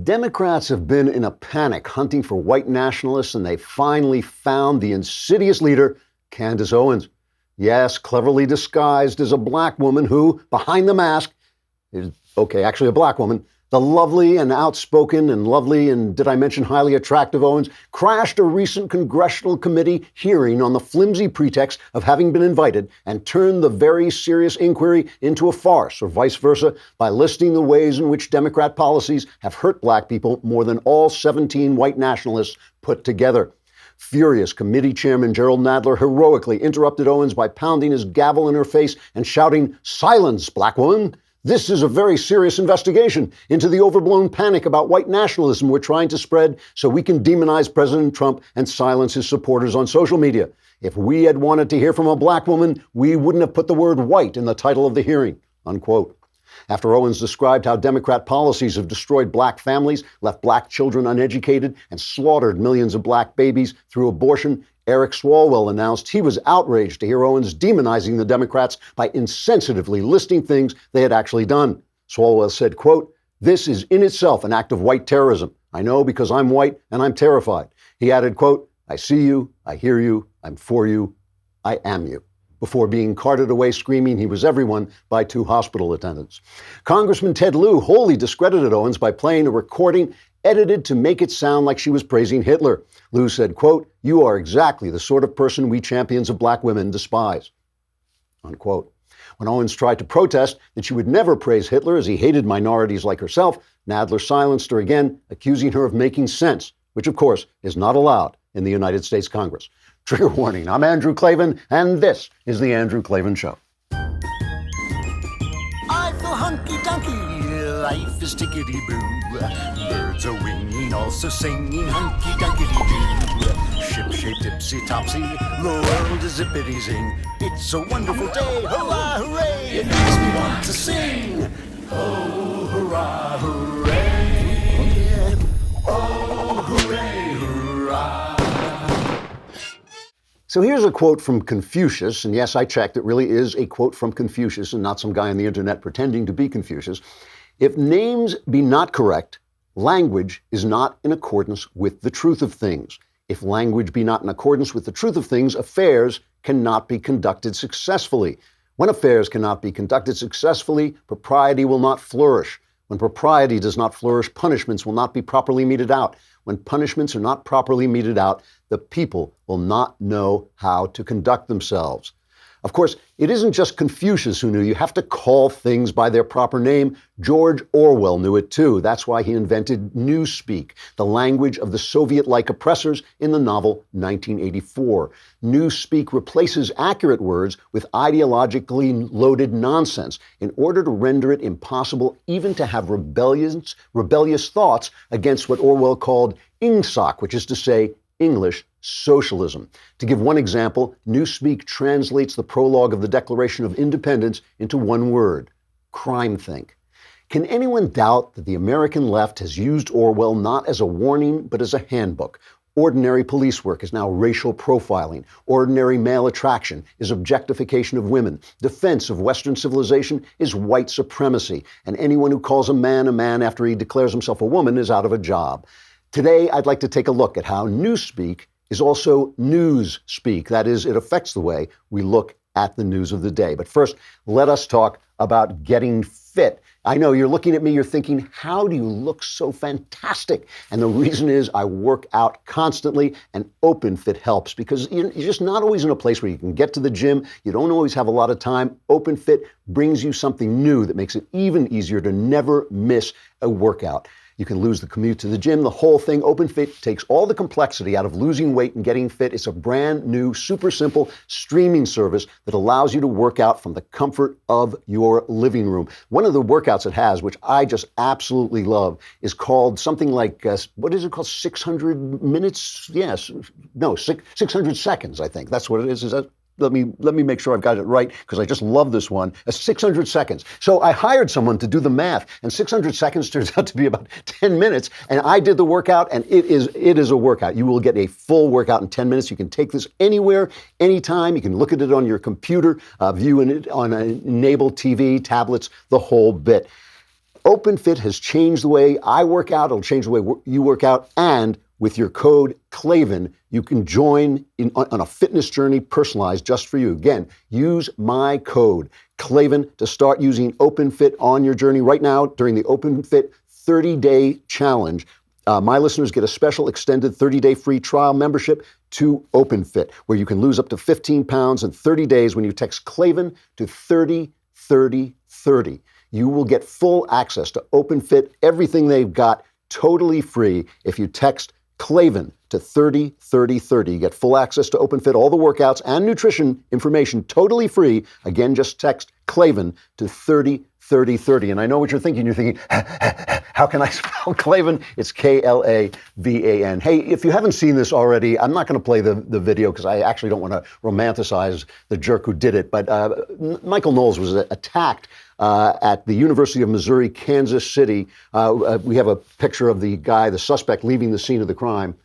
Democrats have been in a panic hunting for white nationalists, and they finally found the insidious leader, Candice Owens. Yes, cleverly disguised as a black woman who, behind the mask, is, actually a black woman. The lovely and outspoken and lovely and, did I mention, highly attractive Owens crashed a recent congressional committee hearing on the flimsy pretext of having been invited and turned the very serious inquiry into a farce, or vice versa, by listing the ways in which Democrat policies have hurt black people more than all 17 white nationalists put together. Furious committee chairman Gerald Nadler heroically interrupted Owens by pounding his gavel in her face and shouting, "Silence, black woman! This is a very serious investigation into the overblown panic about white nationalism we're trying to spread so we can demonize President Trump and silence his supporters on social media. If we had wanted to hear from a black woman, we wouldn't have put the word white in the title of the hearing," unquote. After Owens described how Democrat policies have destroyed black families, left black children uneducated, and slaughtered millions of black babies through abortion, Eric Swalwell announced he was outraged to hear Owens demonizing the Democrats by insensitively listing things they had actually done. Swalwell said, quote, "This is in itself an act of white terrorism. I know because I'm white and I'm terrified." He added, quote, "I see you, I hear you, I'm for you, I am you," before being carted away screaming he was everyone by two hospital attendants. Congressman Ted Lieu wholly discredited Owens by playing a recording edited to make it sound like she was praising Hitler. Lieu said, quote, "You are exactly the sort of person we champions of black women despise," unquote. When Owens tried to protest that she would never praise Hitler as he hated minorities like herself, Nadler silenced her again, accusing her of making sense, which of course is not allowed in the United States Congress. Trigger warning, I'm Andrew Klavan, and this is The Andrew Klavan Show. I feel hunky-dunky, life is tickety-boo. Birds are winging, also singing hunky-dunky-doo. Ship-shape, tipsy-topsy, the world is zippity-zing. It's a wonderful day, hurrah, hooray! It makes me want to sing. Oh, hurrah, hooray! Oh, hooray, hurrah! So here's a quote from Confucius, and yes, I checked, it really is a quote from Confucius and not some guy on the internet pretending to be Confucius. "If names be not correct, language is not in accordance with the truth of things. If language be not in accordance with the truth of things, affairs cannot be conducted successfully. When affairs cannot be conducted successfully, propriety will not flourish. When propriety does not flourish, punishments will not be properly meted out. When punishments are not properly meted out, the people will not know how to conduct themselves." Of course, it isn't just Confucius who knew you have to call things by their proper name. George Orwell knew it too. That's why he invented newspeak, the language of the Soviet-like oppressors in the novel 1984. Newspeak replaces accurate words with ideologically loaded nonsense in order to render it impossible even to have rebellious thoughts against what Orwell called ingsoc, which is to say, English socialism. To give one example, newspeak translates the prologue of the Declaration of Independence into one word: crime-think. Can anyone doubt that the American left has used Orwell not as a warning, but as a handbook? Ordinary police work is now racial profiling. Ordinary male attraction is objectification of women. Defense of Western civilization is white supremacy. And anyone who calls a man after he declares himself a woman is out of a job. Today, I'd like to take a look at how newspeak is also news-speak. That is, it affects the way we look at the news of the day. But first, let us talk about getting fit. I know you're looking at me, you're thinking, how do you look so fantastic? And the reason is I work out constantly, and OpenFit helps because you're just not always in a place where you can get to the gym. You don't always have a lot of time. OpenFit brings you something new that makes it even easier to never miss a workout. You can lose the commute to the gym, the whole thing. OpenFit takes all the complexity out of losing weight and getting fit. It's a brand new, super simple streaming service that allows you to work out from the comfort of your living room. One of the workouts it has, which I just absolutely love, is called something like, what is it called? 600 minutes? Yes. No, 600 seconds, I think. That's what it is. Is that? Let me make sure I've got it right, because I just love this one. 600 seconds. So I hired someone to do the math, and 600 seconds turns out to be about 10 minutes. And I did the workout, and it is a workout. You will get a full workout in 10 minutes. You can take this anywhere, anytime. You can look at it on your computer, view it on an enabled TV, tablets, the whole bit. OpenFit has changed the way I work out. It'll change the way you work out. And with your code Klavan, you can join on a fitness journey personalized just for you. Again, use my code Klavan to start using OpenFit on your journey right now during the OpenFit 30-day challenge. My listeners get a special extended 30-day free trial membership to OpenFit, where you can lose up to 15 pounds in 30 days when you text Klavan to 303030. You will get full access to OpenFit, everything they've got, totally free. If you text Klavan to 303030, you get full access to OpenFit, all the workouts and nutrition information totally free. Again, just text Klavan to 303030. And I know what you're thinking. You're thinking, how can I spell Klavan? It's Klavan. Hey, if you haven't seen this already, I'm not going to play the video because I actually don't want to romanticize the jerk who did it. But Michael Knowles was attacked at the University of Missouri, Kansas City. We have a picture of the guy, the suspect, leaving the scene of the crime.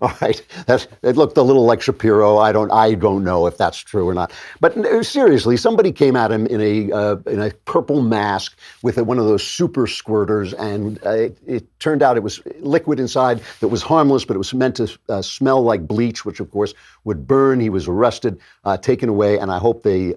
All right, it looked a little like Shapiro. I don't know if that's true or not. But seriously, somebody came at him in a purple mask with one of those super squirters, and it turned out it was liquid inside that was harmless, but it was meant to smell like bleach, which of course would burn. He was arrested, taken away, and I hope they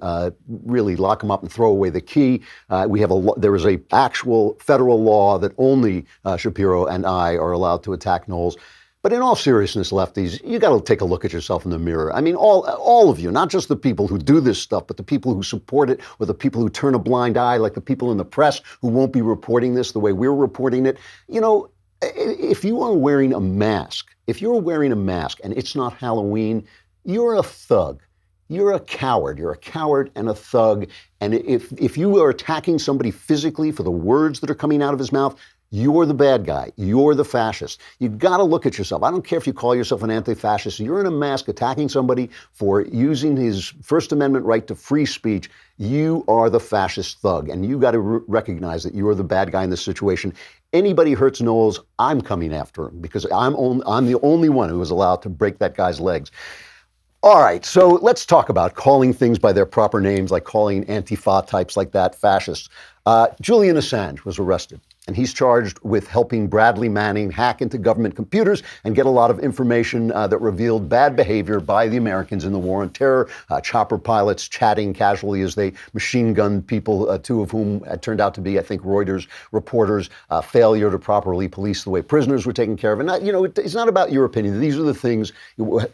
really lock him up and throw away the key. There is a actual federal law that only Shapiro and I are allowed to attack Knowles. But in all seriousness, lefties, you got to take a look at yourself in the mirror. I mean, all of you, not just the people who do this stuff, but the people who support it, or the people who turn a blind eye, like the people in the press who won't be reporting this the way we're reporting it. You know, if you are wearing a mask, and it's not Halloween, you're a thug. You're a coward. You're a coward and a thug. And if you are attacking somebody physically for the words that are coming out of his mouth, you're the bad guy. You're the fascist. You've got to look at yourself. I don't care if you call yourself an anti-fascist. You're in a mask attacking somebody for using his First Amendment right to free speech. You are the fascist thug, and you got to recognize that you are the bad guy in this situation. Anybody hurts Knowles, I'm coming after him because I'm the only one who is allowed to break that guy's legs. All right, so let's talk about calling things by their proper names, like calling Antifa types like that fascists. Julian Assange was arrested, and he's charged with helping Bradley Manning hack into government computers and get a lot of information that revealed bad behavior by the Americans in the war on terror, chopper pilots chatting casually as they machine gunned people, two of whom had turned out to be, I think, Reuters reporters, failure to properly police the way prisoners were taken care of. And, it's not about your opinion. These are the things,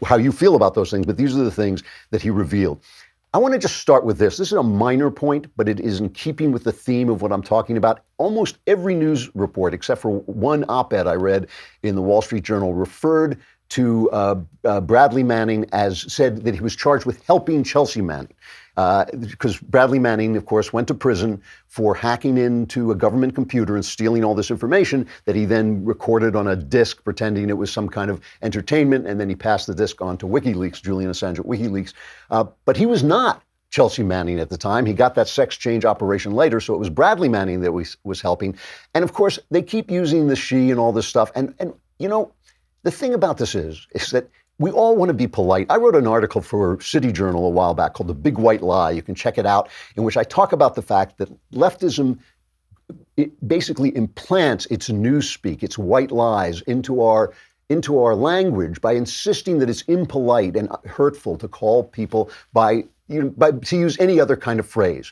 how you feel about those things, but these are the things that he revealed. I want to just start with this. This is a minor point, but it is in keeping with the theme of what I'm talking about. Almost every news report, except for one op-ed I read in the Wall Street Journal, referred to Bradley Manning as said that he was charged with helping Chelsea Manning. Because Bradley Manning, of course, went to prison for hacking into a government computer and stealing all this information that he then recorded on a disk, pretending it was some kind of entertainment, and then he passed the disk on to WikiLeaks, Julian Assange at WikiLeaks. But he was not Chelsea Manning at the time. He got that sex change operation later, so it was Bradley Manning that was helping. And of course, they keep using the she and all this stuff. And you know, the thing about this is that we all want to be polite. I wrote an article for City Journal a while back called The Big White Lie. You can check it out, in which I talk about the fact that leftism basically implants its newspeak, its white lies into our language by insisting that it's impolite and hurtful to call people to use any other kind of phrase,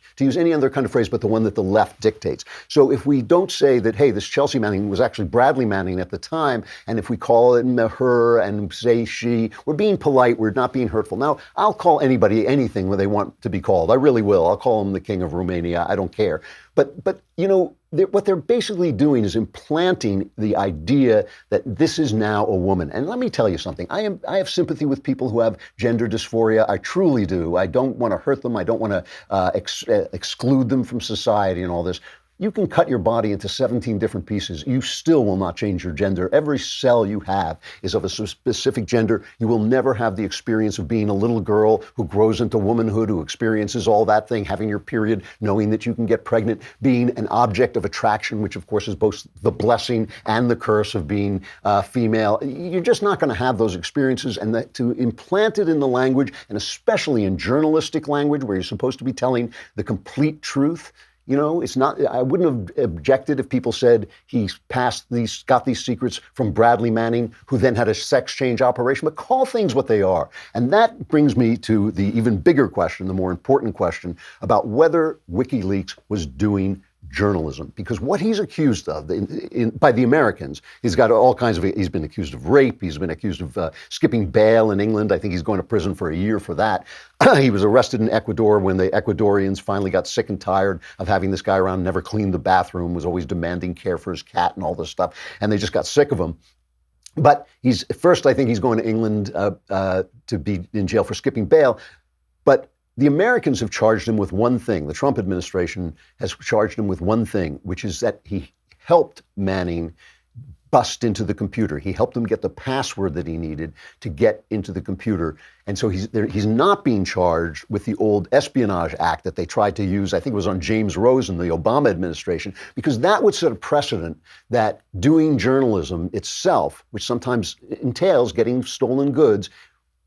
but the one that the left dictates. So if we don't say that, hey, this Chelsea Manning was actually Bradley Manning at the time, and if we call it her and say she, we're being polite, we're not being hurtful. Now, I'll call anybody anything when they want to be called. I really will. I'll call him the King of Romania. I don't care. But you know, what they're basically doing is implanting the idea that this is now a woman. And let me tell you something. I have sympathy with people who have gender dysphoria. I truly do. I don't want to hurt them. I don't want to exclude them from society and all this. You can cut your body into 17 different pieces. You still will not change your gender. Every cell you have is of a specific gender. You will never have the experience of being a little girl who grows into womanhood, who experiences all that thing, having your period, knowing that you can get pregnant, being an object of attraction, which of course is both the blessing and the curse of being female. You're just not going to have those experiences, and that to implant it in the language, and especially in journalistic language where you're supposed to be telling the complete truth, You know, it's not, I wouldn't have objected if people said he got these secrets from Bradley Manning, who then had a sex change operation, but call things what they are. And that brings me to the even bigger question, the more important question about whether WikiLeaks was doing journalism, because what he's accused of by the Americans, he's got all kinds of, he's been accused of rape, he's been accused of skipping bail in England. I think he's going to prison for a year for that. He was arrested in Ecuador when the Ecuadorians finally got sick and tired of having this guy around, never cleaned the bathroom, was always demanding care for his cat and all this stuff, and they just got sick of him. But I think he's going to England to be in jail for skipping bail. But the Americans have charged him with one thing. The Trump administration has charged him with one thing, which is that he helped Manning bust into the computer. He helped him get the password that he needed to get into the computer. And so he's not being charged with the old Espionage Act that they tried to use, I think it was on James Rosen, the Obama administration, because that would set a precedent that doing journalism itself, which sometimes entails getting stolen goods,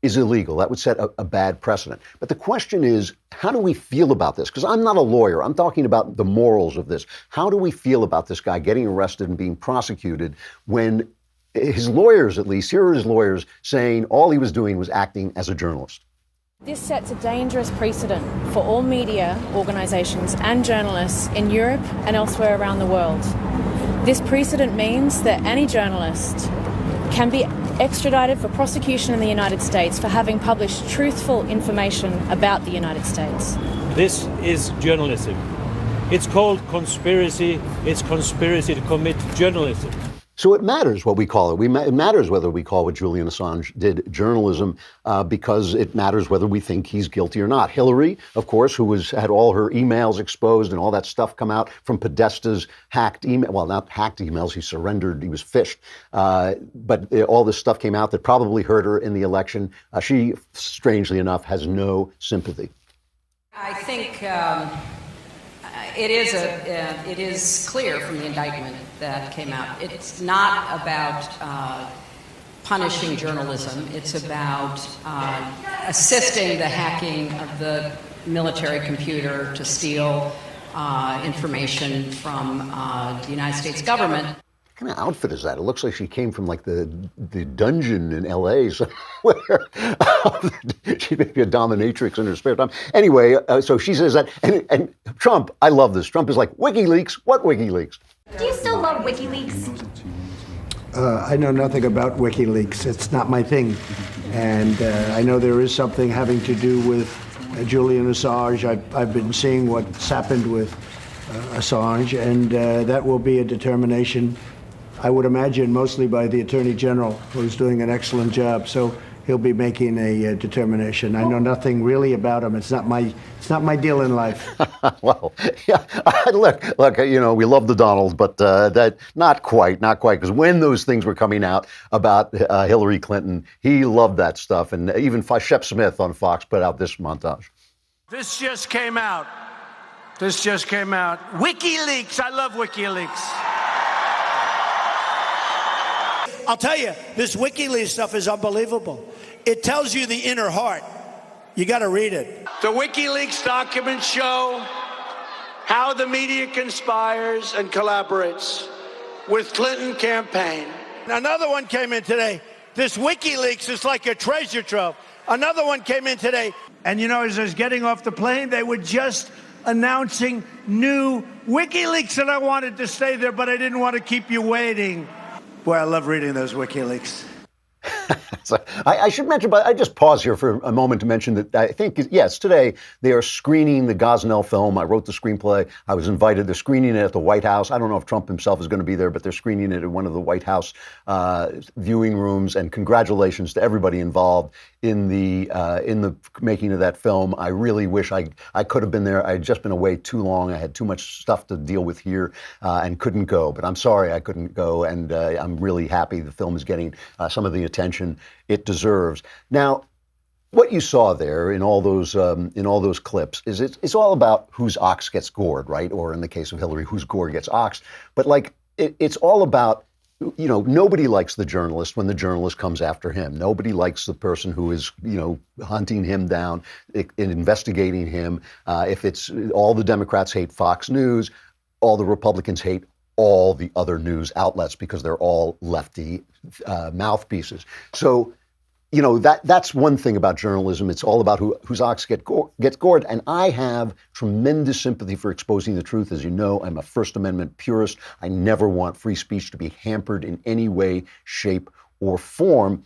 is illegal. That would set a bad precedent. But the question is, how do we feel about this? Because I'm not a lawyer. I'm talking about the morals of this. How do we feel about this guy getting arrested and being prosecuted when his lawyers, at least, here are his lawyers saying all he was doing was acting as a journalist? This sets a dangerous precedent for all media organisations and journalists in Europe and elsewhere around the world. This precedent means that any journalist can be extradited for prosecution in the United States for having published truthful information about the United States. This is journalism. It's called conspiracy. It's conspiracy to commit journalism. So it matters what we call it. It matters whether we call what Julian Assange did journalism because it matters whether we think he's guilty or not. Hillary, of course, who had all her emails exposed and all that stuff come out from Podesta's hacked email. Well, not hacked emails. He surrendered. He was phished. But all this stuff came out that probably hurt her in the election. She, strangely enough, has no sympathy. I think it is clear from the indictment that came out. It's not about punishing journalism. It's about assisting the hacking of the military computer to steal information from the United States government. What kind of outfit is that? It looks like she came from like the dungeon in L.A. somewhere. She may be a dominatrix in her spare time. Anyway, so she says that, and Trump, I love this. Trump is like, WikiLeaks? What WikiLeaks? Do you still love WikiLeaks? I know nothing about WikiLeaks. It's not my thing. And I know there is something having to do with Julian Assange. I've been seeing what's happened with Assange, and that will be a determination, I would imagine, mostly by the Attorney General, who's doing an excellent job. So he'll be making a determination. I know nothing really about him. It's not my deal in life. Well, yeah. Look. You know, we love the Donald, but that not quite, because when those things were coming out about Hillary Clinton, he loved that stuff, and even Shep Smith on Fox put out this montage. This just came out. WikiLeaks. I love WikiLeaks. I'll tell you, this WikiLeaks stuff is unbelievable. It tells you the inner heart. You got to read it. The WikiLeaks documents show how the media conspires and collaborates with Clinton campaign. Another one came in today. This WikiLeaks is like a treasure trove. Another one came in today. And you know, as I was getting off the plane, they were just announcing new WikiLeaks, and I wanted to stay there, but I didn't want to keep you waiting. Boy, I love reading those WikiLeaks. So I should mention, but I just pause here for a moment to mention that I think, yes, today they are screening the Gosnell film. I wrote the screenplay. I was invited. They're screening it at the White House. I don't know if Trump himself is going to be there, but they're screening it at one of the White House viewing rooms. And congratulations to everybody involved in the making of that film. I really wish I could have been there. I had just been away too long. I had too much stuff to deal with here and couldn't go. But I'm sorry I couldn't go, and I'm really happy the film is getting some of the attention it deserves. Now, what you saw there in all those clips is it's all about whose ox gets gored, right? Or in the case of Hillary, whose gore gets oxed. But like it's all about nobody likes the journalist when the journalist comes after him. Nobody likes the person who is, hunting him down, investigating him. If it's all the Democrats hate Fox News, all the Republicans hate all the other news outlets because they're all lefty mouthpieces. So, that's one thing about journalism. It's all about whose ox gets gored. And I have tremendous sympathy for exposing the truth. As you know, I'm a First Amendment purist. I never want free speech to be hampered in any way, shape, or form.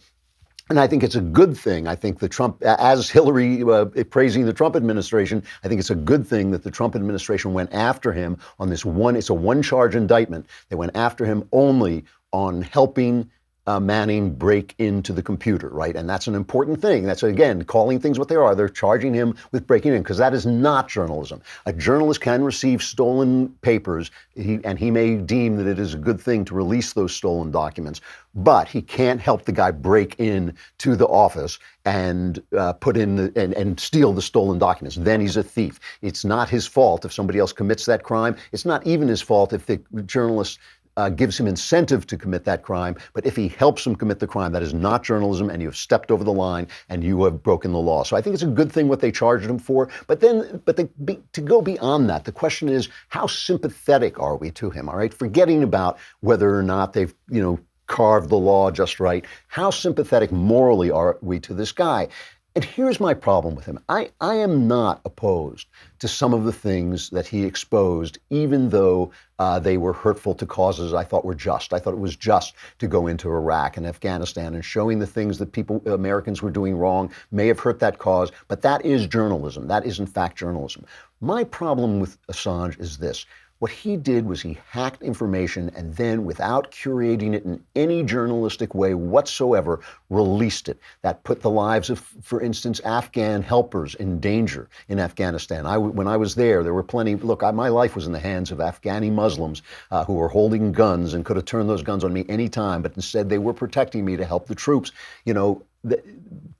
And I think it's a good thing. I think as Hillary praising the Trump administration, I think it's a good thing that the Trump administration went after him on this it's a one-charge indictment. They went after him only on helping Manning break into the computer, right? And that's an important thing. That's, again, calling things what they are. They're charging him with breaking in because that is not journalism. A journalist can receive stolen papers, and he may deem that it is a good thing to release those stolen documents, but he can't help the guy break in to the office and put in and steal the stolen documents. Then he's a thief. It's not his fault if somebody else commits that crime. It's not even his fault if the journalist gives him incentive to commit that crime. But if he helps him commit the crime, that is not journalism, and you have stepped over the line and you have broken the law. So I think it's a good thing what they charged him for. But to go beyond that, the question is, how sympathetic are we to him? All right, forgetting about whether or not they've carved the law just right. How sympathetic morally are we to this guy? And here's my problem with him. I am not opposed to some of the things that he exposed, even though they were hurtful to causes I thought were just. I thought it was just to go into Iraq and Afghanistan, and showing the things that Americans were doing wrong may have hurt that cause, but that is journalism. That is, in fact, journalism. My problem with Assange is this. What he did was he hacked information and then, without curating it in any journalistic way whatsoever, released it. That put the lives of, for instance, Afghan helpers in danger in Afghanistan. When I was there were plenty. Look, my life was in the hands of Afghani Muslims who were holding guns and could have turned those guns on me any time, but instead they were protecting me to help the troops.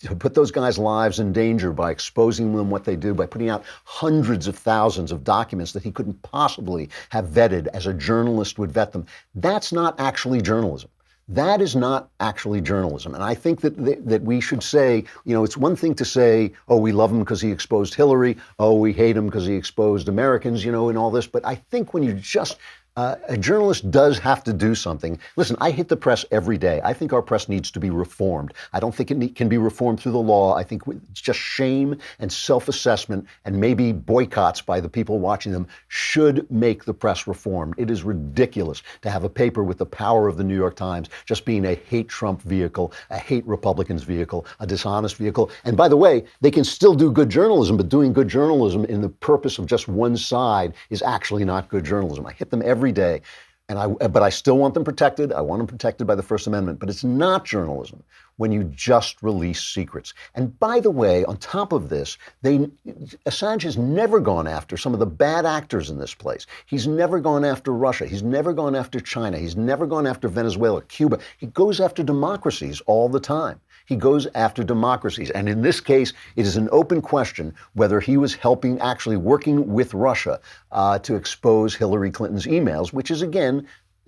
To put those guys' lives in danger by exposing them what they do, by putting out hundreds of thousands of documents that he couldn't possibly have vetted as a journalist would vet them. That's not actually journalism. That is not actually journalism. And I think that we should say, it's one thing to say, oh, we love him because he exposed Hillary. Oh, we hate him because he exposed Americans, and all this. But I think when you just a journalist does have to do something. Listen, I hit the press every day. I think our press needs to be reformed. I don't think it can be reformed through the law. I think it's just shame and self-assessment and maybe boycotts by the people watching them should make the press reformed. It is ridiculous to have a paper with the power of the New York Times just being a hate Trump vehicle, a hate Republicans vehicle, a dishonest vehicle. And by the way, they can still do good journalism, but doing good journalism in the purpose of just one side is actually not good journalism. I hit them every day. But I still want them protected. I want them protected by the First Amendment. But it's not journalism when you just release secrets. And by the way, on top of this, Assange has never gone after some of the bad actors in this place. He's never gone after Russia. He's never gone after China. He's never gone after Venezuela, Cuba. He goes after democracies all the time. He goes after democracies. And in this case, it is an open question whether he was actually working with Russia to expose Hillary Clinton's emails, which is, again,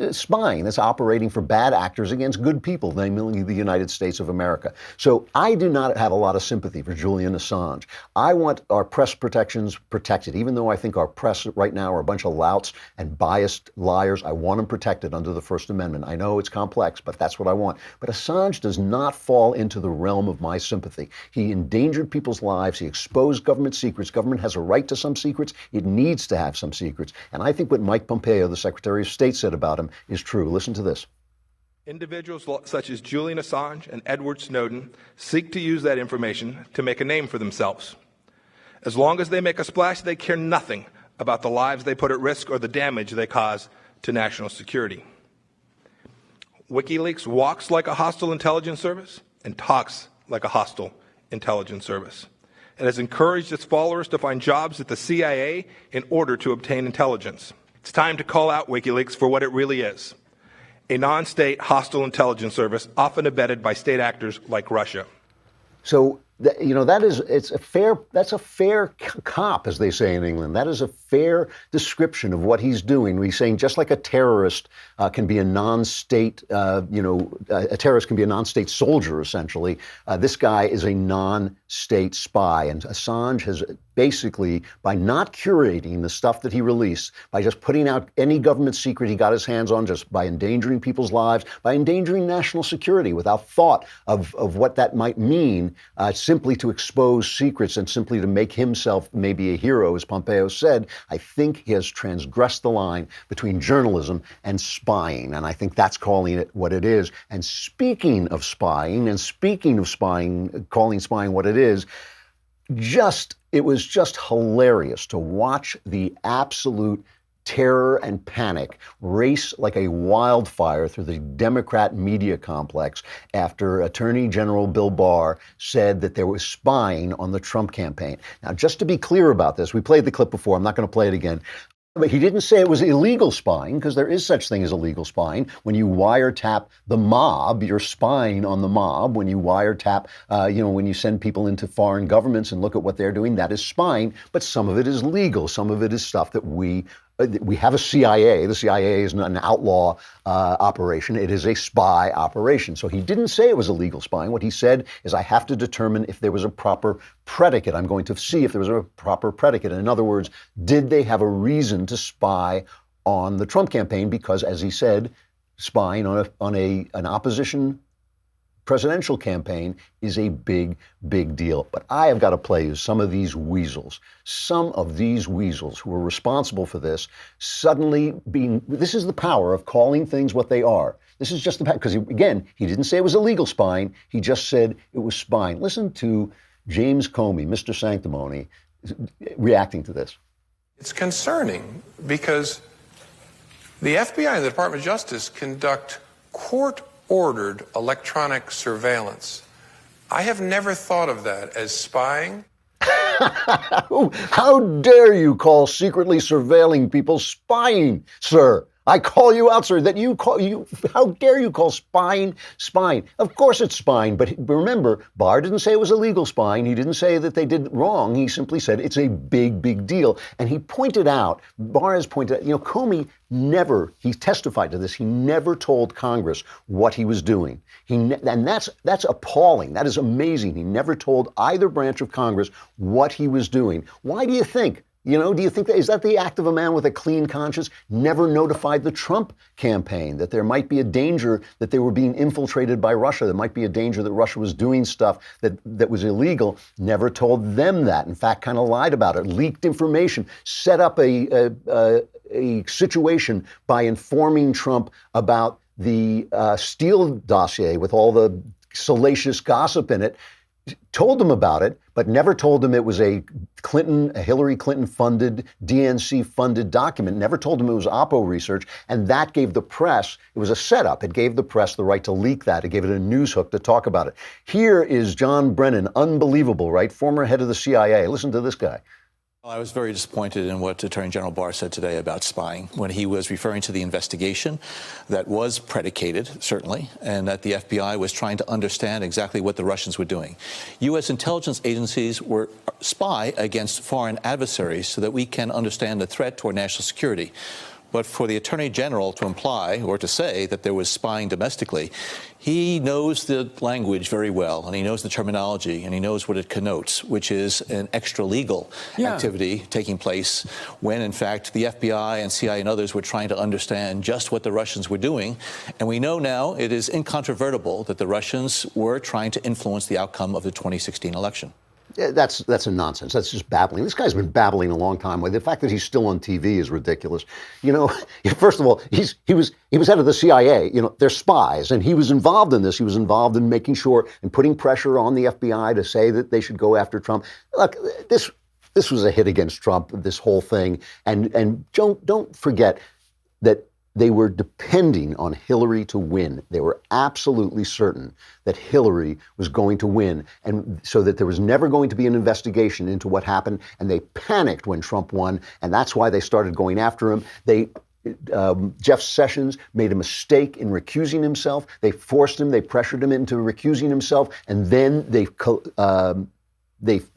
spying. That's operating for bad actors against good people, namely the United States of America. So I do not have a lot of sympathy for Julian Assange. I want our press protections protected, even though I think our press right now are a bunch of louts and biased liars. I want them protected under the First Amendment. I know it's complex, but that's what I want. But Assange does not fall into the realm of my sympathy. He endangered people's lives. He exposed government secrets. Government has a right to some secrets. It needs to have some secrets. And I think what Mike Pompeo, the Secretary of State, said about him is true. Listen to this. Individuals such as Julian Assange and Edward Snowden seek to use that information to make a name for themselves. As long as they make a splash, they care nothing about the lives they put at risk or the damage they cause to national security. WikiLeaks walks like a hostile intelligence service and talks like a hostile intelligence service. It has encouraged its followers to find jobs at the CIA in order to obtain intelligence. It's time to call out WikiLeaks for what it really is: a non-state hostile intelligence service, often abetted by state actors like Russia. So that's a fair cop, as they say in England. That is a fair description of what he's doing. He's saying just like a terrorist can be a non-state, a terrorist can be a non-state soldier, essentially. This guy is a non-state spy. And Assange has basically, by not curating the stuff that he released, by just putting out any government secret he got his hands on, just by endangering people's lives, by endangering national security without thought of what that might mean, simply to expose secrets and simply to make himself maybe a hero, as Pompeo said, I think he has transgressed the line between journalism and spying. And I think that's calling it what it is. And speaking of spying, calling spying what it is, it was just hilarious to watch the absolute terror and panic race like a wildfire through the Democrat media complex after Attorney General Bill Barr said that there was spying on the Trump campaign. Now, just to be clear about this, we played the clip before. I'm not going to play it again. But he didn't say it was illegal spying, because there is such thing as illegal spying. When you wiretap the mob, you're spying on the mob. When you wiretap, when you send people into foreign governments and look at what they're doing, that is spying. But some of it is legal. Some of it is stuff that we have a CIA. The CIA is not an outlaw operation. It is a spy operation. So he didn't say it was illegal spying. What he said is, I have to determine if there was a proper predicate. I'm going to see if there was a proper predicate. In other words, did they have a reason to spy on the Trump campaign? Because, as he said, spying on an opposition presidential campaign is a big, big deal. But I have got to play you some of these weasels who were responsible for this suddenly this is the power of calling things what they are. This is just the power, because again, he didn't say it was illegal spying. He just said it was spying. Listen to James Comey, Mr. Sanctimony, reacting to this. It's concerning because the FBI and the Department of Justice conduct court-ordered electronic surveillance. I have never thought of that as spying. How dare you call secretly surveilling people spying, sir? I call you out, sir, how dare you call spying? Of course it's spying, but remember, Barr didn't say it was illegal spying. He didn't say that they did wrong. He simply said it's a big, big deal. And Barr has pointed out, Comey he testified to this, he never told Congress what he was doing. And that's appalling. That is amazing. He never told either branch of Congress what he was doing. Why do you think? Do you think is that the act of a man with a clean conscience? Never notified the Trump campaign that there might be a danger that they were being infiltrated by Russia. There might be a danger that Russia was doing stuff that was illegal. Never told them that. In fact, kind of lied about it, leaked information, set up a situation by informing Trump about the Steele dossier with all the salacious gossip in it. Told them about it, but never told them it was a Hillary Clinton funded, DNC funded document. Never told them it was Oppo research. And that gave the press, it was a setup. It gave the press the right to leak that. It gave it a news hook to talk about it. Here is John Brennan, unbelievable, right? Former head of the CIA. Listen to this guy. I was very disappointed in what Attorney General Barr said today about spying when he was referring to the investigation that was predicated, certainly, and that the FBI was trying to understand exactly what the Russians were doing. U.S. intelligence agencies were spy against foreign adversaries so that we can understand the threat to our national security. But for the Attorney General to imply or to say that there was spying domestically, he knows the language very well, and he knows the terminology, and he knows what it connotes, which is an extra-legal activity taking place when, in fact, the FBI and CIA and others were trying to understand just what the Russians were doing. And we know now it is incontrovertible that the Russians were trying to influence the outcome of the 2016 election. Yeah, that's a nonsense. That's just babbling. This guy's been babbling a long time. The fact that he's still on TV is ridiculous. First of all, he was head of the CIA. They're spies, and he was involved in this. He was involved in making sure and putting pressure on the FBI to say that they should go after Trump. Look, this was a hit against Trump. This whole thing, and don't forget that they were depending on Hillary to win. They were absolutely certain that Hillary was going to win, and so that there was never going to be an investigation into what happened, and they panicked when Trump won, and that's why they started going after him. They Jeff Sessions made a mistake in recusing himself. They forced him, they pressured him into recusing himself, and then they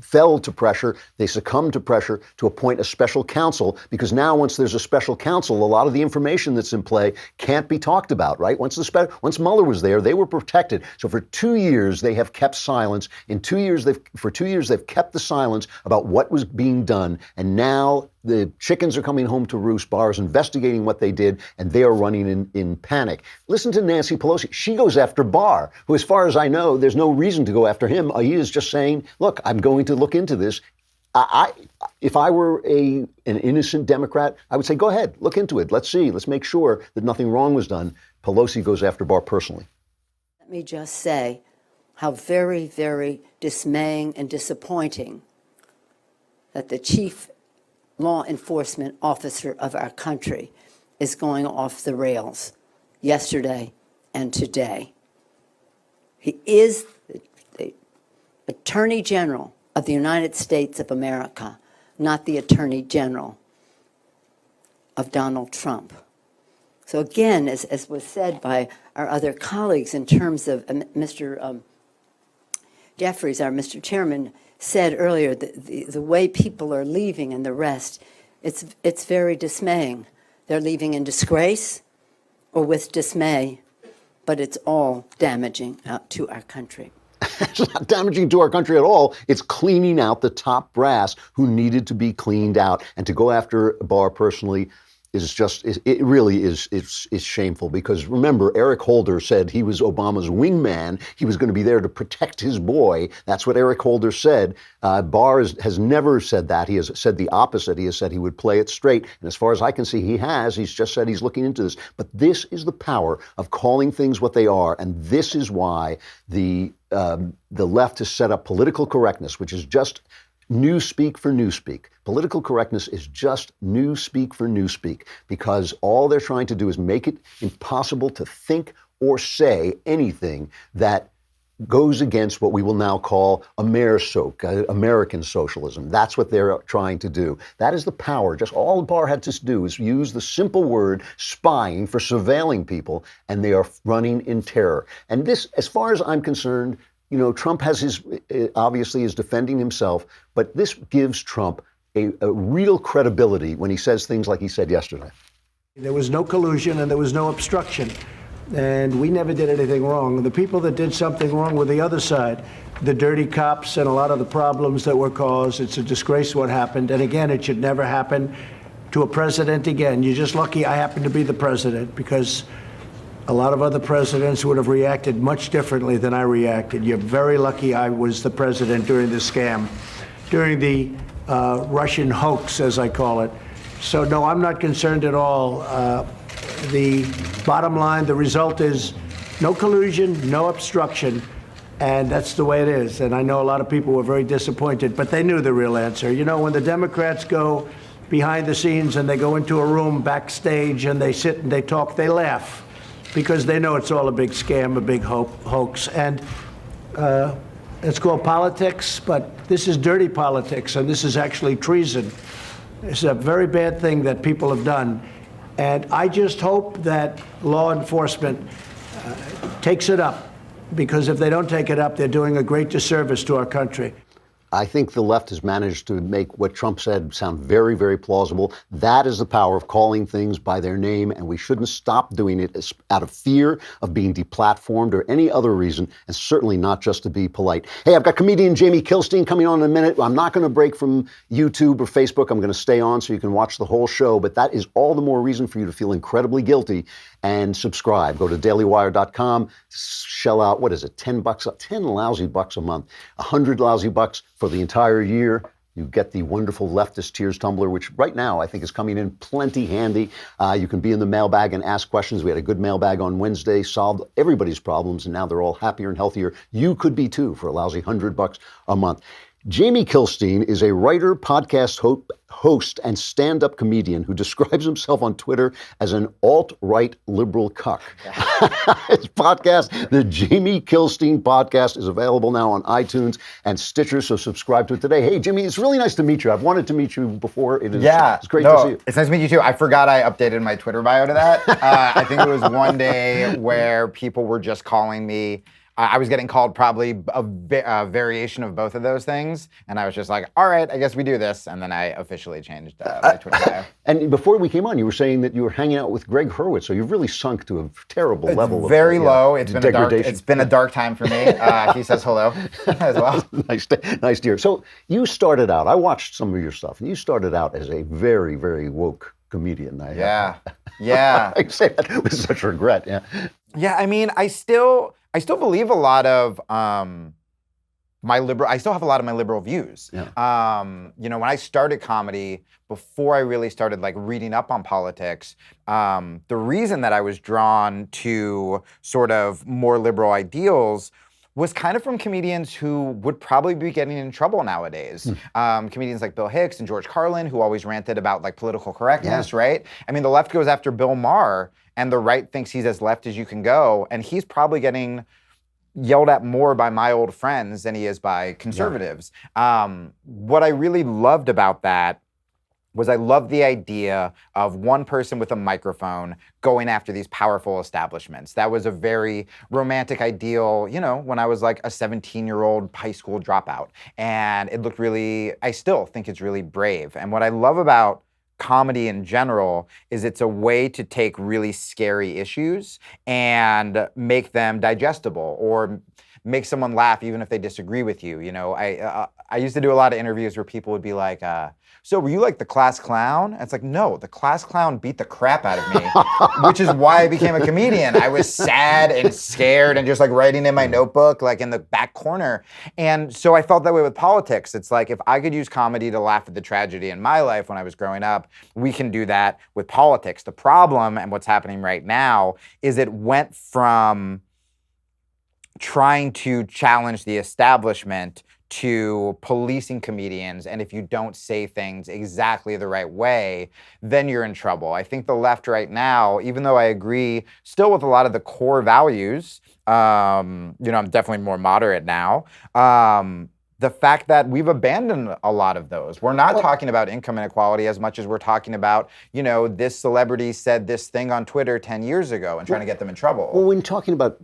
fell to pressure, they succumbed to pressure to appoint a special counsel, because now once there's a special counsel, a lot of the information that's in play can't be talked about, right? Once Mueller was there, they were protected. So for 2 years, they have kept silence. For 2 years, they've kept the silence about what was being done. And now the chickens are coming home to roost. Barr is investigating what they did, and they are running in panic. Listen to Nancy Pelosi. She goes after Barr, who, as far as I know, there's no reason to go after him. He is just saying, look, I'm going to look into this. If I were an innocent Democrat, I would say, go ahead, look into it. Let's see. Let's make sure that nothing wrong was done. Pelosi goes after Barr personally. Let me just say how very, very dismaying and disappointing that the chief law enforcement officer of our country is going off the rails yesterday and today. He is the Attorney General of the United States of America, not the Attorney General of Donald Trump. So again, as was said by our other colleagues in terms of Mr. Jeffries, our Mr. Chairman, said earlier, the way people are leaving and the rest, it's very dismaying. They're leaving in disgrace or with dismay, but it's all damaging to our country. It's not damaging to our country at all. It's cleaning out the top brass who needed to be cleaned out. And to go after Barr personally is just, it really is, it's shameful, because remember, Eric Holder said he was Obama's wingman. He was going to be there to protect his boy. That's what Eric Holder said. Barr has never said that. He has said the opposite. He has said he would play it straight. And as far as I can see, he has. He's just said he's looking into this. But this is the power of calling things what they are. And this is why the left has set up political correctness, which is just newspeak for newspeak. Political correctness is just newspeak for newspeak, because all they're trying to do is make it impossible to think or say anything that goes against what we will now call American socialism. That's what they're trying to do. That is the power. Just all Barr had to do is use the simple word spying for surveilling people, and they are running in terror. And this, as far as I'm concerned, you know, Trump has obviously is defending himself, but this gives Trump a real credibility when he says things like he said yesterday. There was no collusion and there was no obstruction. And we never did anything wrong. The people that did something wrong were the other side, the dirty cops and a lot of the problems that were caused. It's a disgrace what happened. And again, it should never happen to a president again. You're just lucky I happen to be the president, because a lot of other presidents would have reacted much differently than I reacted. You're very lucky I was the president during the scam, during the Russian hoax, as I call it. So no, I'm not concerned at all. The bottom line, the result is no collusion, no obstruction, and that's the way it is. And I know a lot of people were very disappointed, but they knew the real answer. You know, when the Democrats go behind the scenes and they go into a room backstage and they sit and they talk, they laugh, because they know it's all a big scam, a big hoax. And it's called politics, but this is dirty politics, and this is actually treason. It's a very bad thing that people have done. And I just hope that law enforcement takes it up, because if they don't take it up, they're doing a great disservice to our country. I think the left has managed to make what Trump said sound very, very plausible. That is the power of calling things by their name, and we shouldn't stop doing it out of fear of being deplatformed or any other reason, and certainly not just to be polite. Hey, I've got comedian Jamie Kilstein coming on in a minute. I'm not going to break from YouTube or Facebook. I'm going to stay on so you can watch the whole show, but that is all the more reason for you to feel incredibly guilty and subscribe. Go to dailywire.com, shell out, what is it, 10 bucks, 10 lousy bucks a month, 100 lousy bucks for the entire year. You get the wonderful Leftist Tears tumbler, which right now I think is coming in plenty handy. You can be in the mailbag and ask questions. We had a good mailbag on Wednesday, solved everybody's problems, and now they're all happier and healthier. You could be too for a lousy $100 a month. Jamie Kilstein is a writer, podcast host, and stand-up comedian who describes himself on Twitter as an alt-right liberal cuck. His podcast, the Jamie Kilstein Podcast, is available now on iTunes and Stitcher, so subscribe to it today. Hey, Jimmy, it's really nice to meet you. I've wanted to meet you before. It's great to see you. It's nice to meet you too. I forgot I updated my Twitter bio to that. I think it was one day where people were just calling me. I was getting called probably a variation of both of those things, and I was just like, all right, I guess we do this, and then I officially changed my Twitter bio. And before we came on, you were saying that you were hanging out with Greg Hurwitz, so you've really sunk to a terrible level of very low. It's degradation. Been a dark time for me. He says hello as well. Nice to hear. So you started out, I watched some of your stuff, and you started out as a very, very woke comedian. Yeah. I say that with such regret, Yeah, I mean, I still believe a lot of I still have a lot of my liberal views. Yeah. When I started comedy, before I really started like reading up on politics, the reason that I was drawn to sort of more liberal ideals was kind of from comedians who would probably be getting in trouble nowadays. Comedians like Bill Hicks and George Carlin, who always ranted about like political correctness, right? I mean, the left goes after Bill Maher, and the right thinks he's as left as you can go, and he's probably getting yelled at more by my old friends than he is by conservatives. What I really loved about that was I loved the idea of one person with a microphone going after these powerful establishments. That was a very romantic ideal, when I was like a 17-year-old high school dropout. And it looked I still think it's really brave. And what I love about comedy in general is it's a way to take really scary issues and make them digestible or make someone laugh even if they disagree with you. I used to do a lot of interviews where people would be like, so were you like the class clown? And it's like, no, the class clown beat the crap out of me, which is why I became a comedian. I was sad and scared and just like writing in my notebook, like in the back corner. And so I felt that way with politics. It's like, if I could use comedy to laugh at the tragedy in my life when I was growing up, we can do that with politics. The problem, and what's happening right now, is it went from trying to challenge the establishment to policing comedians, and if you don't say things exactly the right way, then you're in trouble. I think the left right now, even though I agree still with a lot of the core values, I'm definitely more moderate now, the fact that we've abandoned a lot of those. We're not talking about income inequality as much as we're talking about, this celebrity said this thing on Twitter 10 years ago and trying to get them in trouble. Well, when talking about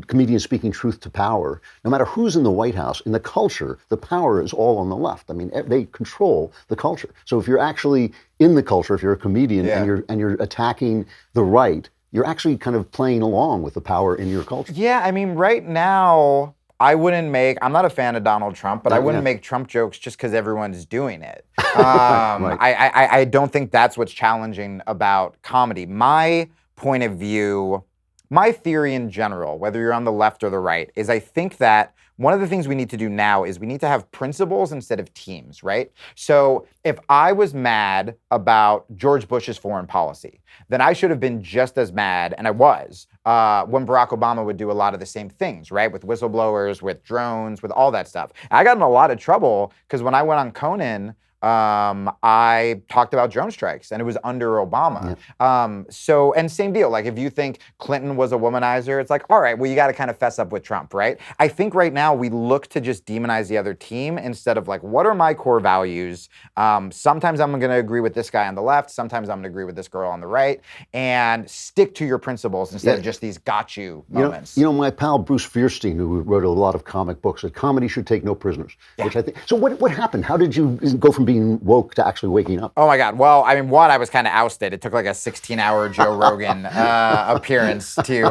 comedians speaking truth to power, no matter who's in the White House, in the culture, the power is all on the left. I mean, they control the culture. So if you're actually in the culture, if you're a comedian and you're attacking the right, you're actually kind of playing along with the power in your culture. Yeah, I mean, right now, I'm not a fan of Donald Trump, but I wouldn't make Trump jokes just because everyone's doing it. I don't think that's what's challenging about comedy. My point of view, my theory in general, whether you're on the left or the right, is I think that one of the things we need to do now is we need to have principles instead of teams, right? So if I was mad about George Bush's foreign policy, then I should have been just as mad, and I was, when Barack Obama would do a lot of the same things, right? With whistleblowers, with drones, with all that stuff. I got in a lot of trouble because when I went on Conan, I talked about drone strikes, and it was under Obama. And same deal. Like, if you think Clinton was a womanizer, it's like, all right, well, you got to kind of fess up with Trump, right? I think right now we look to just demonize the other team instead of like, what are my core values? Sometimes I'm going to agree with this guy on the left. Sometimes I'm going to agree with this girl on the right, and stick to your principles instead of just these got you moments. My pal Bruce Fierstein, who wrote a lot of comic books, said comedy should take no prisoners. Which I think. So what happened? How did you go from being woke to actually waking up? Oh my God. Well, I mean, I was kind of ousted. It took like a 16-hour Joe Rogan appearance to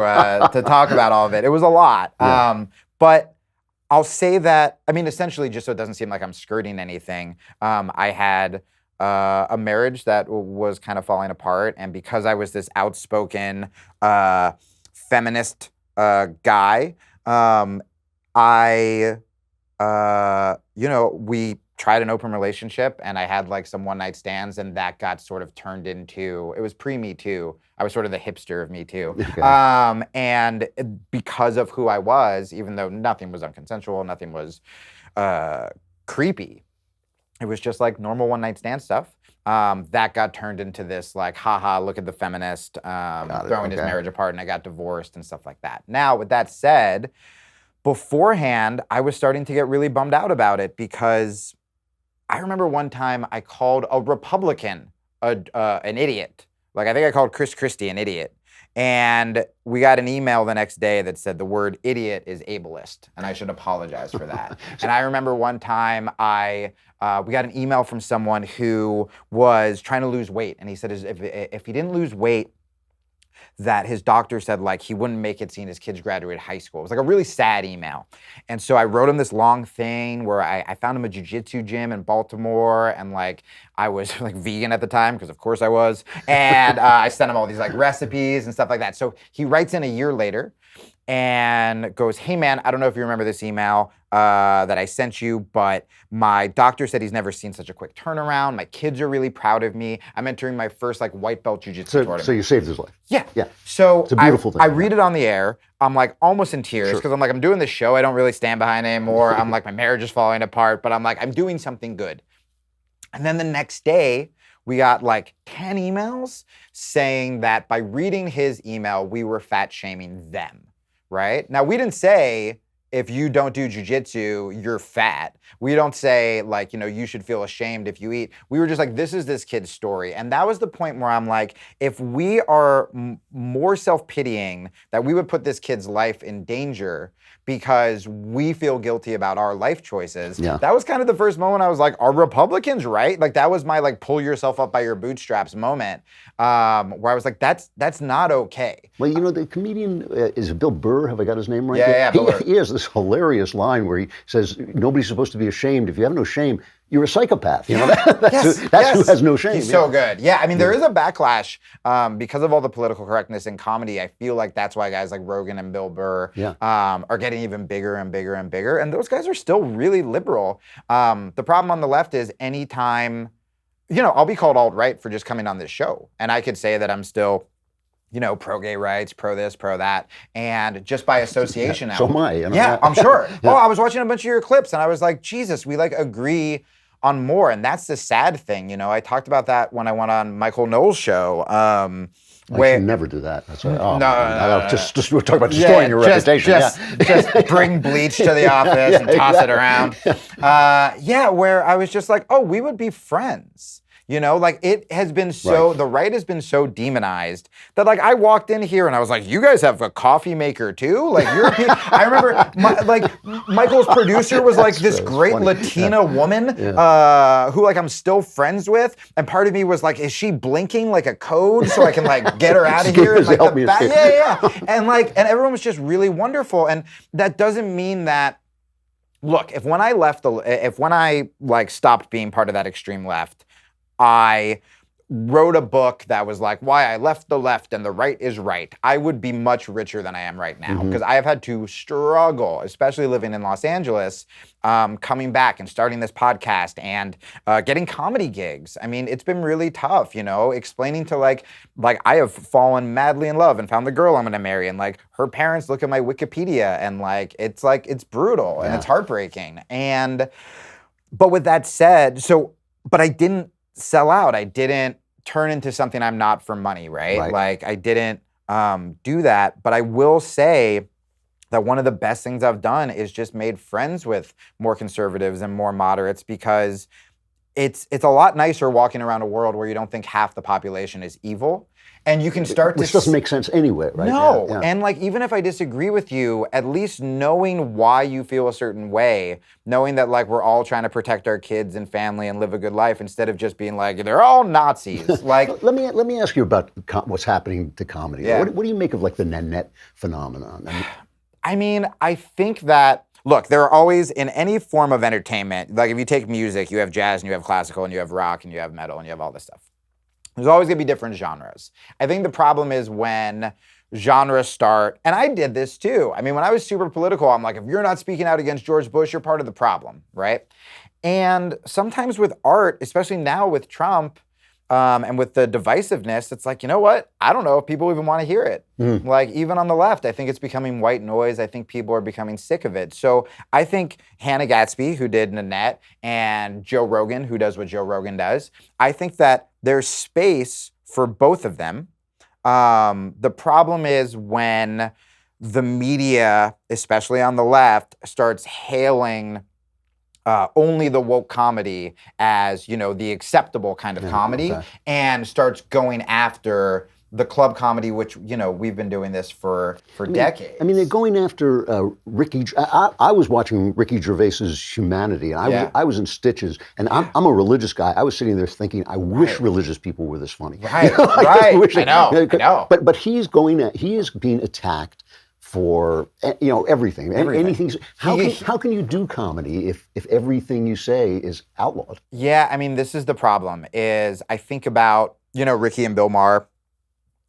talk about all of it. It was a lot. But I'll say that, I mean, essentially, just so it doesn't seem like I'm skirting anything, I had a marriage that was kind of falling apart. And because I was this outspoken feminist guy, we tried an open relationship, and I had like some one-night stands, and that got sort of turned into, it was pre-Me Too. I was sort of the hipster of Me Too. Okay. And because of who I was, even though nothing was unconsensual, nothing was creepy. It was just like normal one-night stand stuff. That got turned into this like, haha, look at the feminist throwing his marriage apart, and I got divorced and stuff like that. Now, with that said, beforehand, I was starting to get really bummed out about it because I remember one time I called a Republican an idiot. Like, I think I called Chris Christie an idiot. And we got an email the next day that said the word idiot is ableist, and I should apologize for that. And I remember one time we got an email from someone who was trying to lose weight, and he said if he didn't lose weight, that his doctor said like he wouldn't make it seeing his kids graduate high school. It was like a really sad email. And so I wrote him this long thing where I found him a jiu-jitsu gym in Baltimore, and like I was like vegan at the time, because of course I was. And I sent him all these like recipes and stuff like that. So he writes in a year later and goes, hey man, I don't know if you remember this email that I sent you, but my doctor said he's never seen such a quick turnaround. My kids are really proud of me. I'm entering my first like white belt jiu-jitsu tournament. So you saved his life. Yeah. Yeah. So it's a beautiful thing. I read it on the air. I'm like almost in tears because I'm like, I'm doing this show. I don't really stand behind it anymore. I'm like, my marriage is falling apart, but I'm like, I'm doing something good. And then the next day, we got like 10 emails saying that by reading his email, we were fat shaming them. Right? Now, we didn't say, if you don't do jujitsu, you're fat. We don't say, like, you know, you should feel ashamed if you eat. We were just like, this is this kid's story. And that was the point where I'm like, if we are more self-pitying, that we would put this kid's life in danger because we feel guilty about our life choices. That was kind of the first moment I was like, are Republicans right? Like, that was my, like, pull yourself up by your bootstraps moment, where I was like, that's not okay. Well, you know, the comedian, is it Bill Burr? Have I got his name right? Yeah, Bill Burr. He has this hilarious line where he says, nobody's supposed to be ashamed. If you have no shame, you're a psychopath. You know, that's who has no shame. He's so good. Yeah, I mean, there is a backlash because of all the political correctness in comedy. I feel like that's why guys like Rogan and Bill Burr are getting even bigger and bigger and bigger. And those guys are still really liberal. The problem on the left is anytime, you know, I'll be called alt-right for just coming on this show. And I could say that I'm still, you know, pro-gay rights, pro-this, pro-that, and just by association now. So am I. You know, yeah, I'm sure. Oh, I was watching a bunch of your clips, and I was like, Jesus, we like agree on more, and that's the sad thing. You know, I talked about that when I went on Michael Knowles' show. I should never do that. That's right. Oh, no. Just we're talking about destroying your reputation. Just bring bleach to the office and toss it around. Where I was just like, oh, we would be friends. You know, like it has been so, the right has been so demonized that like I walked in here and I was like, you guys have a coffee maker too? Like I remember Michael's producer was like this great funny. Latina woman who like I'm still friends with. And part of me was like, is she blinking like a code so I can like get her out of here? Like and everyone was just really wonderful. And that doesn't mean that, look, if when I like stopped being part of that extreme left, I wrote a book that was like, why I left the left and the right is right, I would be much richer than I am right now. Because I have had to struggle, especially living in Los Angeles, coming back and starting this podcast and getting comedy gigs. I mean, it's been really tough, you know, explaining to like I have fallen madly in love and found the girl I'm gonna marry, and like her parents look at my Wikipedia and like it's brutal and it's heartbreaking. But with that said, but I didn't sell out. I didn't turn into something I'm not for money, right? Like I didn't do that. But I will say that one of the best things I've done is just made friends with more conservatives and more moderates, because it's a lot nicer walking around a world where you don't think half the population is evil. And you can start Which doesn't make sense anyway, right? No, and like even if I disagree with you, at least knowing why you feel a certain way, knowing that like we're all trying to protect our kids and family and live a good life instead of just being like, they're all Nazis. Like, let me ask you about what's happening to comedy. Yeah. What do you make of like the Nanette phenomenon? I mean, I think that, look, there are always, in any form of entertainment, like if you take music, you have jazz and you have classical and you have rock and you have metal and you have all this stuff. There's always gonna be different genres. I think the problem is when genres start, and I did this too. I mean, when I was super political, I'm like, if you're not speaking out against George Bush, you're part of the problem, right? And sometimes with art, especially now with Trump, And with the divisiveness, it's like, you know what? I don't know if people even want to hear it. Like, even on the left, I think it's becoming white noise. I think people are becoming sick of it. So I think Hannah Gatsby, who did Nanette, and Joe Rogan, who does what Joe Rogan does, I think that there's space for both of them. The problem is when the media, especially on the left, starts hailing only the woke comedy as, you know, the acceptable kind of comedy, and starts going after the club comedy, which, you know, we've been doing this for decades. I mean, they're going after Ricky. I was watching Ricky Gervais's Humanity, and I was in stitches. And I'm a religious guy. I was sitting there thinking, I wish religious people were this funny. Right, You know, I know. But he is being attacked for everything. Anything. How can you do comedy if everything you say is outlawed? Yeah, I mean, this is the problem. Is I think about, you know, Ricky and Bill Maher.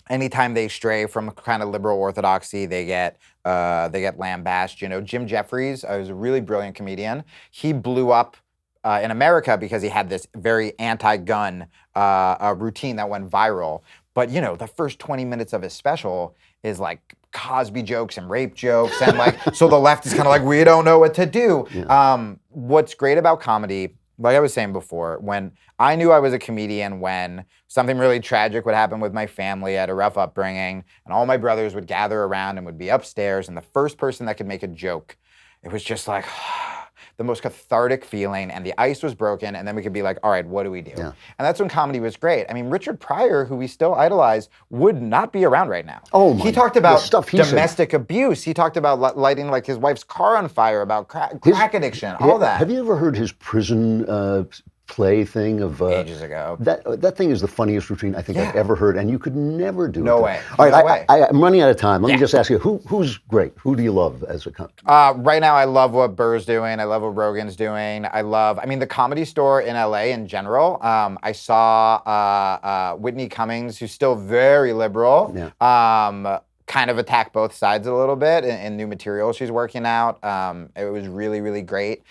Anytime they stray from kind of liberal orthodoxy, they get lambasted. You know, Jim Jeffries was a really brilliant comedian. He blew up in America because he had this very anti-gun routine that went viral. But, you know, the first 20 minutes of his special is like Cosby jokes and rape jokes. And like, so the left is kind of like, we don't know what to do. Yeah. What's great about comedy, like I was saying before, when I knew I was a comedian when something really tragic would happen with my family, I had a rough upbringing, and all my brothers would gather around and would be upstairs, and the first person that could make a joke, it was just like, the most cathartic feeling, and the ice was broken, and then we could be like, all right, what do we do? Yeah. And that's when comedy was great. I mean, Richard Pryor, who we still idolize, would not be around right now. Oh my! He talked about domestic abuse. He talked about lighting like his wife's car on fire, about crack addiction, all that. Have you ever heard his prison play thing of ages ago? That thing is the funniest routine I think I've ever heard, and you could never do it. No way. All right, I'm running out of time. Let me just ask you, who's great? Who do you love as a right now, I love what Burr's doing. I love what Rogan's doing. I mean, the Comedy Store in LA in general. I saw Whitney Cummings, who's still very liberal. Yeah. Kind of attack both sides a little bit in new material she's working out. It was really, really great.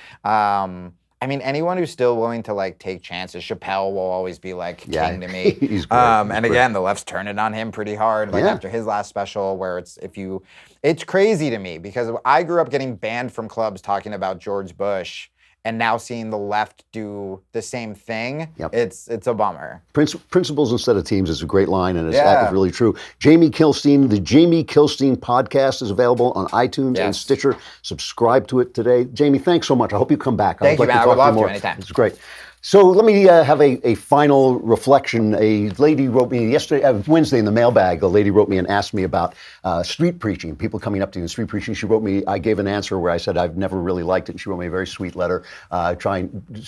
I mean, anyone who's still willing to like take chances, Chappelle will always be like king to me. He's great. And again, the left's turning on him pretty hard, like after his last special, where it's crazy to me because I grew up getting banned from clubs talking about George Bush. And now seeing the left do the same thing, it's a bummer. Principles instead of teams is a great line, and it's really true. Jamie Kilstein, the Jamie Kilstein podcast is available on iTunes and Stitcher. Subscribe to it today. Jamie, thanks so much. I hope you come back. Thank you, man. I would love to anytime. It's great. So let me have a final reflection. A lady wrote me yesterday, Wednesday in the mailbag, a lady wrote me and asked me about street preaching, people coming up to you in street preaching. She wrote me, I gave an answer where I said I've never really liked it. And she wrote me a very sweet letter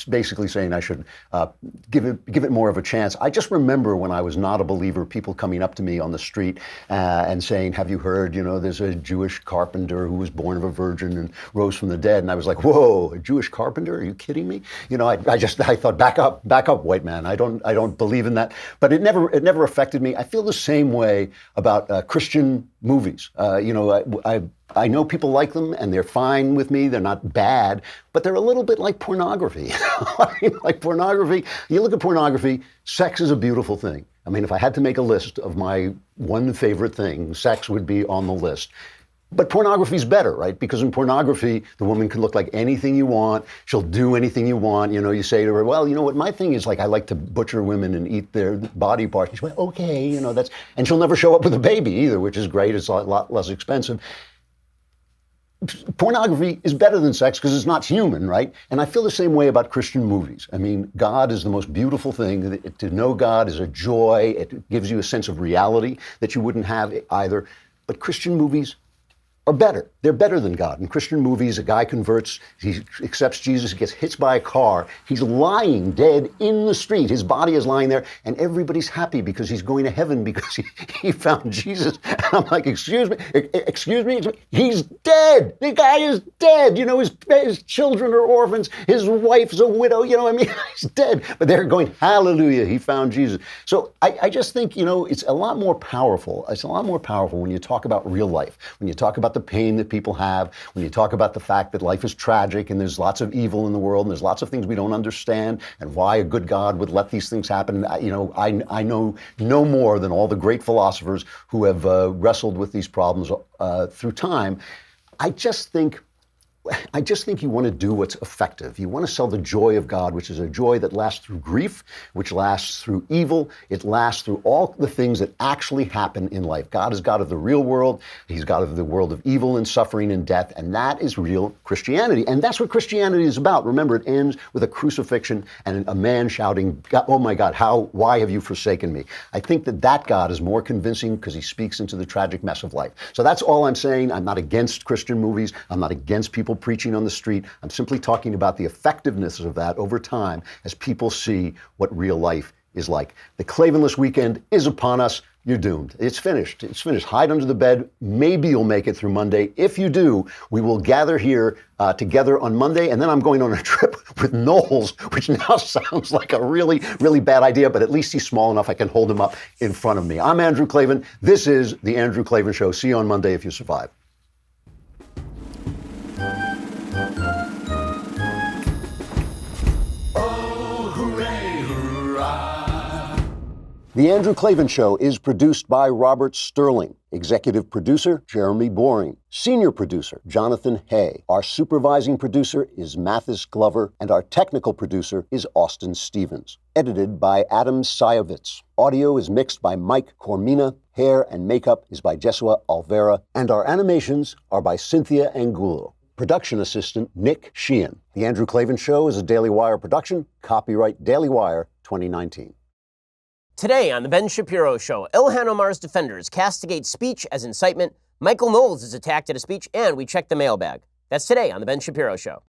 basically saying I should give it more of a chance. I just remember when I was not a believer, people coming up to me on the street and saying, have you heard, you know, there's a Jewish carpenter who was born of a virgin and rose from the dead. And I was like, whoa, a Jewish carpenter? Are you kidding me? You know, I thought, back up, white man. I don't believe in that. But it never affected me. I feel the same way about Christian movies. You know, I know people like them and they're fine with me. They're not bad, but they're a little bit like pornography. I mean, like pornography. You look at pornography. Sex is a beautiful thing. I mean, if I had to make a list of my one favorite thing, sex would be on the list. But pornography's better, right? Because in pornography, the woman can look like anything you want. She'll do anything you want. You know, you say to her, well, you know what, my thing is like I like to butcher women and eat their body parts. And she's like, okay, you know, and she'll never show up with a baby either, which is great. It's a lot less expensive. Pornography is better than sex because it's not human, right? And I feel the same way about Christian movies. I mean, God is the most beautiful thing. To know God is a joy. It gives you a sense of reality that you wouldn't have either. But Christian movies are better. They're better than God. In Christian movies, a guy converts, he accepts Jesus, he gets hit by a car. He's lying dead in the street. His body is lying there, and everybody's happy because he's going to heaven because he found Jesus. And I'm like, excuse me, he's dead. The guy is dead. You know, his children are orphans. His wife's a widow. You know, I mean, he's dead. But they're going, hallelujah, he found Jesus. So I just think, you know, it's a lot more powerful. It's a lot more powerful when you talk about real life, when you talk about the pain that people have, when you talk about the fact that life is tragic and there's lots of evil in the world and there's lots of things we don't understand and why a good God would let these things happen, I know no more than all the great philosophers who have wrestled with these problems through time. I just think you want to do what's effective. You want to sell the joy of God, which is a joy that lasts through grief, which lasts through evil. It lasts through all the things that actually happen in life. God is God of the real world. He's God of the world of evil and suffering and death. And that is real Christianity. And that's what Christianity is about. Remember, it ends with a crucifixion and a man shouting, "Oh my God, why have you forsaken me?" I think that God is more convincing because he speaks into the tragic mess of life. So that's all I'm saying. I'm not against Christian movies. I'm not against people preaching on the street. I'm simply talking about the effectiveness of that over time as people see what real life is like. The Klavanless weekend is upon us. You're doomed. It's finished. It's finished. Hide under the bed. Maybe you'll make it through Monday. If you do, we will gather here together on Monday, and then I'm going on a trip with Knowles, which now sounds like a really, really bad idea, but at least he's small enough I can hold him up in front of me. I'm Andrew Klavan. This is The Andrew Klavan Show. See you on Monday if you survive. The Andrew Klavan Show is produced by Robert Sterling. Executive producer, Jeremy Boring. Senior producer, Jonathan Hay. Our supervising producer is Mathis Glover, and our technical producer is Austin Stevens. Edited by Adam Sayevitz. Audio is mixed by Mike Cormina. Hair and makeup is by Jesua Alvera. And our animations are by Cynthia Angulo. Production assistant, Nick Sheehan. The Andrew Klavan Show is a Daily Wire production. Copyright Daily Wire 2019. Today on The Ben Shapiro Show, Ilhan Omar's defenders castigate speech as incitement, Michael Knowles is attacked at a speech, and we check the mailbag. That's today on The Ben Shapiro Show.